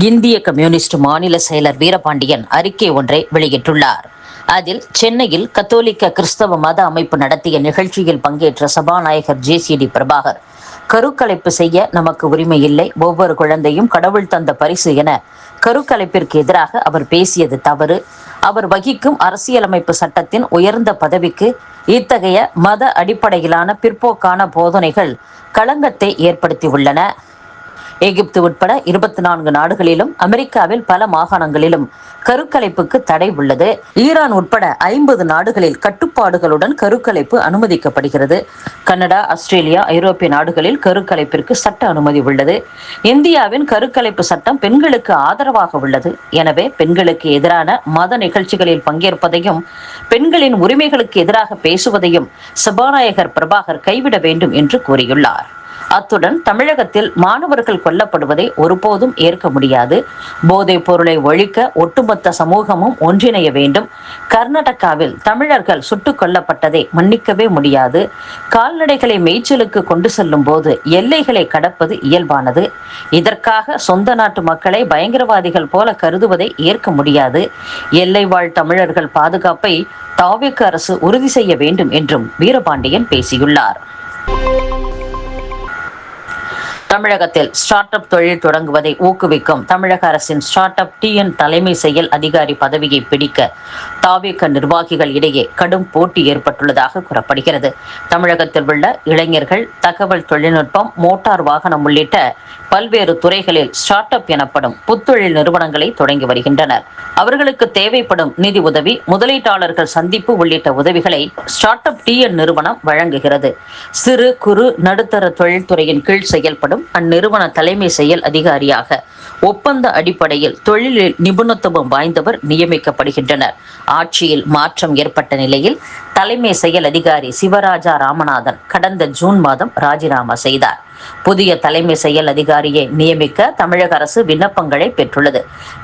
இந்திய கம்யூனிஸ்ட் மாநில செயலர் வீரபாண்டியன் அறிக்கை ஒன்றை வெளியிட்டுள்ளார். அதில் சென்னையில் கத்தோலிக்க கிறிஸ்தவ மத அமைப்பு நடத்திய நிகழ்ச்சியில் பங்கேற்ற சபாநாயகர் ஜே.சி.டி. பிரபாகர், கருக்கலைப்பு செய்ய நமக்கு உரிமை இல்லை, ஒவ்வொரு குழந்தையும் கடவுள் தந்த பரிசு என கருக்கலைப்பிற்கு எதிராக அவர் பேசியது தவறு. அவர் வகிக்கும் அரசியலமைப்பு சட்டத்தின் உயர்ந்த பதவிக்கு இத்தகைய மத அடிப்படையிலான பிற்போக்கான போதனைகள் களங்கத்தை ஏற்படுத்தியுள்ளன. எகிப்து உட்பட 24 நாடுகளிலும் அமெரிக்காவில் பல மாகாணங்களிலும் கருக்கலைப்புக்கு தடை உள்ளது. ஈரான் உட்பட 50 நாடுகளில் கட்டுப்பாடுகளுடன் கருக்கலைப்பு அனுமதிக்கப்படுகிறது. கனடா, ஆஸ்திரேலியா, ஐரோப்பிய நாடுகளில் கருக்கலைப்பிற்கு சட்ட அனுமதி உள்ளது. இந்தியாவின் கருக்கலைப்பு சட்டம் பெண்களுக்கு ஆதரவாக உள்ளது. எனவே பெண்களுக்கு எதிரான மத நிகழ்ச்சிகளில் பங்கேற்பதையும் பெண்களின் உரிமைகளுக்கு எதிராக பேசுவதையும் சபாநாயகர் பிரபாகர் கைவிட வேண்டும் என்று கூறியுள்ளார். அத்துடன் தமிழகத்தில் மாணவர்கள் கொல்லப்படுவதை ஒருபோதும் ஏற்க முடியாது. போதைப் பொருளை ஒழிக்க ஒட்டுமொத்த சமூகமும் ஒன்றிணைய வேண்டும். கர்நாடகாவில் தமிழர்கள் சுட்டுக் கொல்லப்பட்டதை மன்னிக்கவே முடியாது. கால்நடைகளை மேய்ச்சலுக்கு கொண்டு செல்லும் போது எல்லைகளை கடப்பது இயல்பானது. இதற்காக சொந்த நாட்டு மக்களை பயங்கரவாதிகள் போல கருதுவதை ஏற்க முடியாது. எல்லை வாழ் தமிழர்கள் பாதுகாப்பை தாவேக அரசு உறுதி செய்ய வேண்டும் என்றும் வீரபாண்டியன் பேசியுள்ளார். தமிழகத்தில் ஸ்டார்ட் அப் தொழில் தொடங்குவதை ஊக்குவிக்கும் தமிழக அரசின் ஸ்டார்ட் அப் டிஎன் தலைமை செயல் அதிகாரி பதவியை பிடிக்க தாவேக நிர்வாகிகள் இடையே கடும் போட்டி ஏற்பட்டுள்ளதாக கூறப்படுகிறது. தமிழகத்தில் உள்ள இளைஞர்கள் தகவல் தொழில்நுட்பம், மோட்டார் வாகனம் உள்ளிட்ட பல்வேறு துறைகளில் ஸ்டார்ட் அப் எனப்படும் புத்தொழில் நிறுவனங்களை தொடங்கி வருகின்றனர். அவர்களுக்கு தேவைப்படும் நிதி உதவி, முதலீட்டாளர்கள் சந்திப்பு உள்ளிட்ட உதவிகளை ஸ்டார்ட் அப் டிஎன் நிறுவனம் வழங்குகிறது. சிறு குறு நடுத்தர தொழில்துறையின் கீழ் செயல்படும் அந்நிறுவன தலைமை செயல் அதிகாரியாக ஒப்பந்த அடிப்படையில் தொழிலில் நிபுணத்துவம் வாய்ந்தவர் நியமிக்கப்படுகின்றனர். ஆட்சியில் மாற்றம் ஏற்பட்ட நிலையில் தலைமை செயல் அதிகாரி சிவராஜா ராமநாதன் கடந்த ஜூன் மாதம் ராஜினாமா செய்தார். புதிய தலைமை செயல் அதிகாரியை நியமிக்க தமிழக அரசு விண்ணப்பங்களை பெற்றுள்ளது.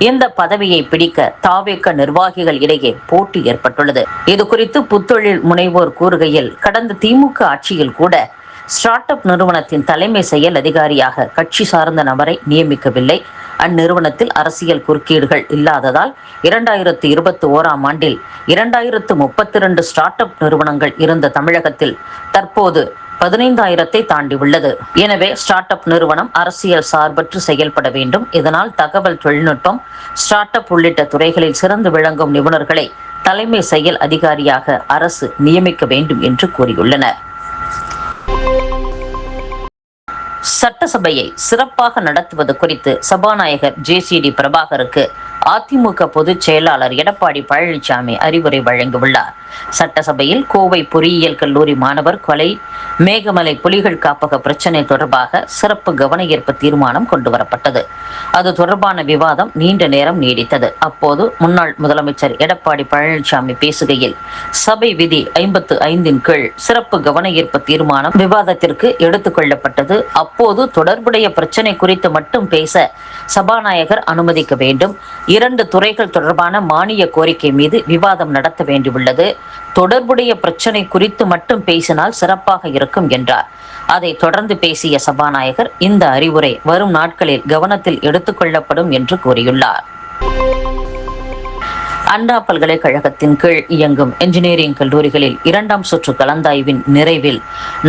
இந்த பதவியை பிடிக்க தாவேக நிர்வாகிகள் இடையே போட்டி ஏற்பட்டுள்ளது. இது குறித்து புத்தொழில் முனைவோர் கூறுகையில், கடந்த திமுக ஆட்சியில் கூட ஸ்டார்ட் அப் நிறுவனத்தின் தலைமை செயல் அதிகாரியாக கட்சி சார்ந்த நபரை நியமிக்கவில்லை. அந்நிறுவனத்தில் அரசியல் குறுக்கீடுகள் இல்லாததால் 2021ஆம் ஆண்டில் 2032 ஸ்டார்ட் அப் நிறுவனங்கள் இருந்த தமிழகத்தில் தற்போது 15,000 தாண்டி உள்ளது. எனவே ஸ்டார்ட் அப் நிறுவனம் அரசியல் சார்பற்று செயல்பட வேண்டும். இதனால் தகவல் தொழில்நுட்பம், ஸ்டார்ட் அப் உள்ளிட்ட துறைகளில் சிறந்து விளங்கும் நிபுணர்களை தலைமை செயல் அதிகாரியாக அரசு நியமிக்க வேண்டும் என்று கூறியுள்ளனர். சட்டசபையை சிறப்பாக நடத்துவது குறித்து சபாநாயகர் ஜே.சி.டி. பிரபாகருக்கு அதிமுக பொதுச் செயலாளர் எடப்பாடி பழனிசாமி அறிவுரை வழங்கியுள்ளார். சட்டசபையில் கோவை பொறியியல் கல்லூரி மாணவர் கொலை, மேகமலை புலிகள் காப்பக பிரச்சினை தொடர்பாக சிறப்பு கவன ஈர்ப்பு தீர்மானம் கொண்டுவரப்பட்டது. அது தொடர்பான விவாதம் நீண்ட நேரம் நீடித்தது. அப்போது முன்னாள் முதலமைச்சர் எடப்பாடி பழனிசாமி பேசுகையில், சபை விதி 55 கீழ் சிறப்பு கவன ஈர்ப்பு தீர்மானம் விவாதத்திற்கு எடுத்துக் கொள்ளப்பட்டது. அப்போது தொடர்புடைய பிரச்சினை குறித்து மட்டும் பேச சபாநாயகர் அனுமதிக்க வேண்டும். 2 துறைகள் தொடர்பான மானிய கோரிக்கை மீது விவாதம் நடத்த வேண்டியுள்ளது. தொடர்புடைய பிரச்சனை குறித்து மட்டும் பேசினால் சிறப்பாக இருக்கும் என்றார். அதை தொடர்ந்து பேசிய சபாநாயகர், இந்த அறிவுரை வரும் நாட்களில் கவனத்தில் எடுத்துக் கொள்ளப்படும் என்று கூறியுள்ளார். அண்ணா பல்கலைக்கழகத்தின் கீழ் இயங்கும் என்ஜினியரிங் கல்லூரிகளில் 2ஆம் சுற்று கலந்தாய்வின் நிறைவில்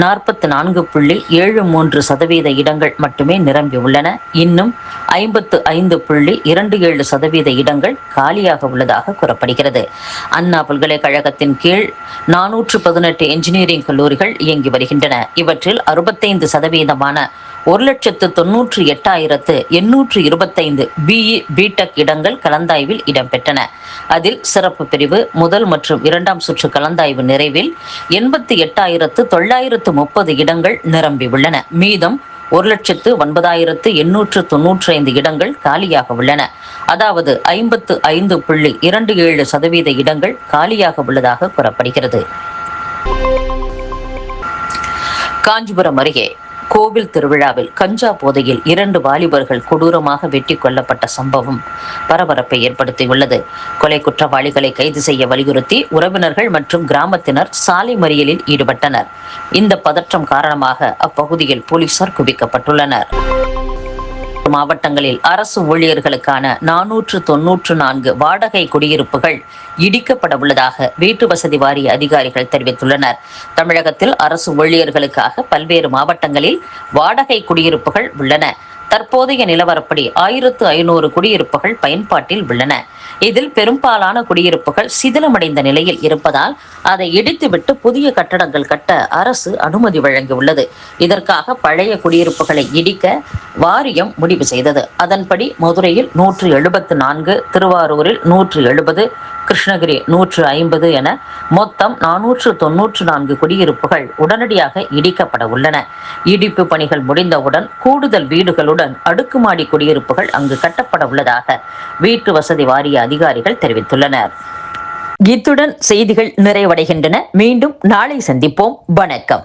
44.73% இடங்கள் மட்டுமே நிரம்பியுள்ளன. இன்னும் 55.27% இடங்கள் காலியாக உள்ளதாக கூறப்படுகிறது. அண்ணா பல்கலைக்கழகத்தின் கீழ் 418 என்ஜினியரிங் கல்லூரிகள் இயங்கி வருகின்றன. இவற்றில் 65% 1,98,825 பிஇ, பிடெக் இடங்கள் கலந்தாய்வில் இடம்பெற்றன. அதில் சிறப்பு பிரிவு, முதல் மற்றும் 2ஆம் சுற்று கலந்தாய்வு நிறைவில் 88,930 இடங்கள் நிரம்பியுள்ளன. மீதம் 1,09,895 இடங்கள் காலியாக உள்ளன. அதாவது 55.27% இடங்கள் காலியாக உள்ளதாக கூறப்படுகிறது. காஞ்சிபுரம் அருகே கோவில் திருவிழாவில் கஞ்சா போதையில் 2 வாலிபர்கள் கொடூரமாக வெட்டி கொல்லப்பட்ட சம்பவம் பரபரப்பை ஏற்படுத்தியுள்ளது. கொலை குற்றவாளிகளை கைது செய்ய வலியுறுத்தி உறவினர்கள் மற்றும் கிராமத்தினர் சாலை மறியலில் ஈடுபட்டனர். இந்த பதற்றம் காரணமாக அப்பகுதியில் போலீசார் குவிக்கப்பட்டுள்ளனர். மாவட்டங்களில் அரசு ஊழியர்களுக்கான 494 வாடகை குடியிருப்புகள் இடிக்கப்பட உள்ளதாக வீட்டு வசதி வாரிய அதிகாரிகள் தெரிவித்துள்ளனர். தமிழகத்தில் அரசு ஊழியர்களுக்காக பல்வேறு மாவட்டங்களில் வாடகை குடியிருப்புகள் உள்ளன. தற்போதைய நிலவரப்படி 1500 குடியிருப்புகள் பயன்பாட்டில் உள்ளன. இதில் பெரும்பாலான குடியிருப்புகள் சிதிலமடைந்த நிலையில் இருப்பதால் அதை இடித்துவிட்டு புதிய கட்டடங்கள் கட்ட அரசு அனுமதி வழங்கியுள்ளது. இதற்காக பழைய குடியிருப்புகளை இடிக்க வாரியம் முடிவு செய்தது. அதன்படி மதுரையில் 174, திருவாரூரில் 170, கிருஷ்ணகிரி 150 என மொத்தம் 494 குடியிருப்புகள் உடனடியாக இடிக்கப்பட உள்ளன. இடிப்பு பணிகள் முடிந்தவுடன் கூடுதல் வீடுகளுடன் அடுக்குமாடி குடியிருப்புகள் அங்கு கட்டப்பட உள்ளதாக வீட்டு வசதி வாரிய அதிகாரிகள் தெரிவித்துள்ளனர். இத்துடன் செய்திகள் நிறைவடைகின்றன. மீண்டும் நாளை சந்திப்போம். வணக்கம்.